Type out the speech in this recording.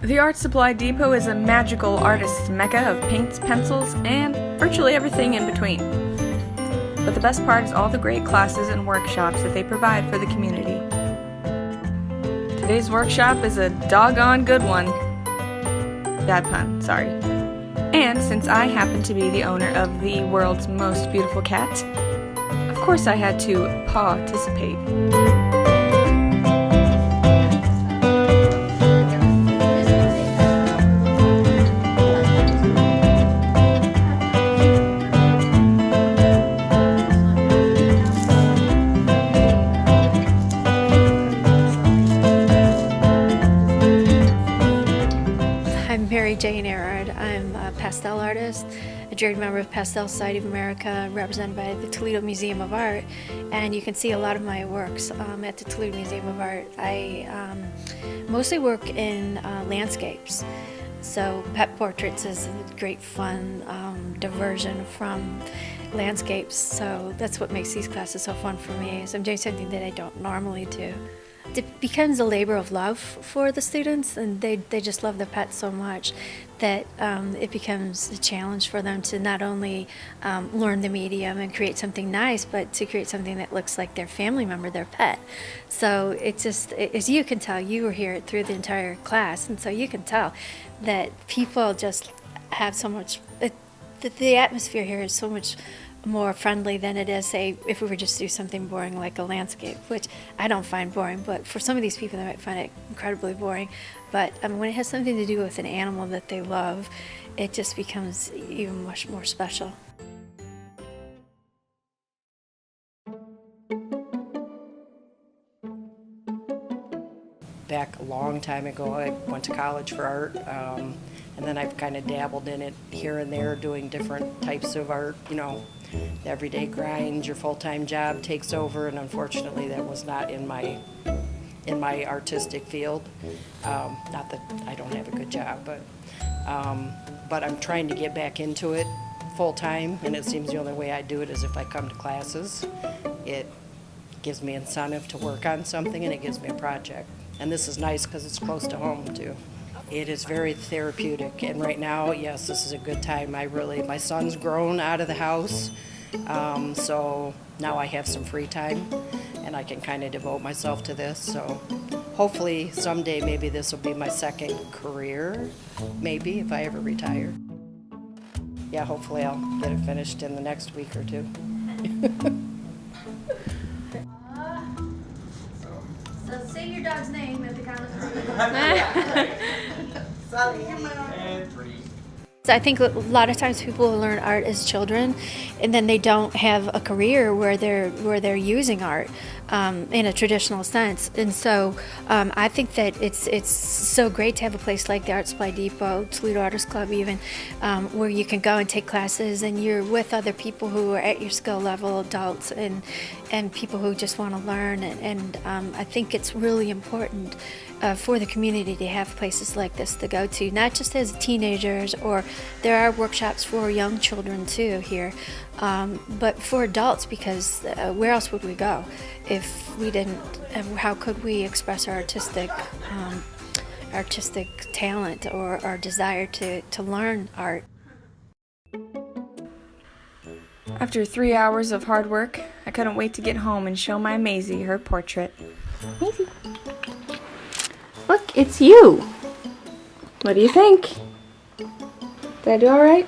The Art Supply Depot is a magical artist's mecca of paints, pencils, and virtually everything in between. But the best part is all the great classes and workshops that they provide for the community. Today's workshop is a doggone good one. Bad pun, sorry. And since I happen to be the owner of the world's most beautiful cat, of course I had to participate. I'm Mary Jane Erard. I'm a pastel artist, a juried member of Pastel Society of America, represented by the Toledo Museum of Art, and you can see a lot of my works at the Toledo Museum of Art. I mostly work in landscapes, so pet portraits is a great fun diversion from landscapes, so that's what makes these classes so fun for me, is I'm doing something that I don't normally do. It becomes a labor of love for the students, and they just love the pets so much that it becomes a challenge for them to not only learn the medium and create something nice, but to create something that looks like their family member, their pet. So it's just, as you can tell, you were here through the entire class, and so you can tell that people just have so much, the atmosphere here is so much more friendly than it is, say, if we were just to do something boring like a landscape, which I don't find boring, but for some of these people they might find it incredibly boring. But when it has something to do with an animal that they love, it just becomes even much more special. Back a long time ago, I went to college for art, and then I've kind of dabbled in it here and there, doing different types of art. You know, the everyday grind, your full-time job takes over, and unfortunately that was not in my artistic field. Not that I don't have a good job, but I'm trying to get back into it full-time, and it seems the only way I do it is if I come to classes. It gives me incentive to work on something, and it gives me a project. And this is nice because it's close to home too. It is very therapeutic, and right now, yes, this is a good time. My son's grown out of the house, so now I have some free time, and I can kind of devote myself to this. So hopefully someday maybe this will be my second career, maybe, if I ever retire. Yeah, hopefully I'll get it finished in the next week or two. So say your dog's name at the count of three. And 3. So I think a lot of times people learn art as children, and then they don't have a career where they're using art in a traditional sense. And so I think that it's so great to have a place like the Art Supply Depot, Toledo Artists Club even, where you can go and take classes, and you're with other people who are at your skill level, adults and people who just want to learn. And I think it's really important for the community to have places like this to go to, not just as teenagers, or there are workshops for young children too here, but for adults, because where else would we go if we didn't, how could we express our artistic talent or our desire to learn art? After 3 hours of hard work, I couldn't wait to get home and show my Maisie her portrait. Maisie. Look, it's you. What do you think? Did I do all right?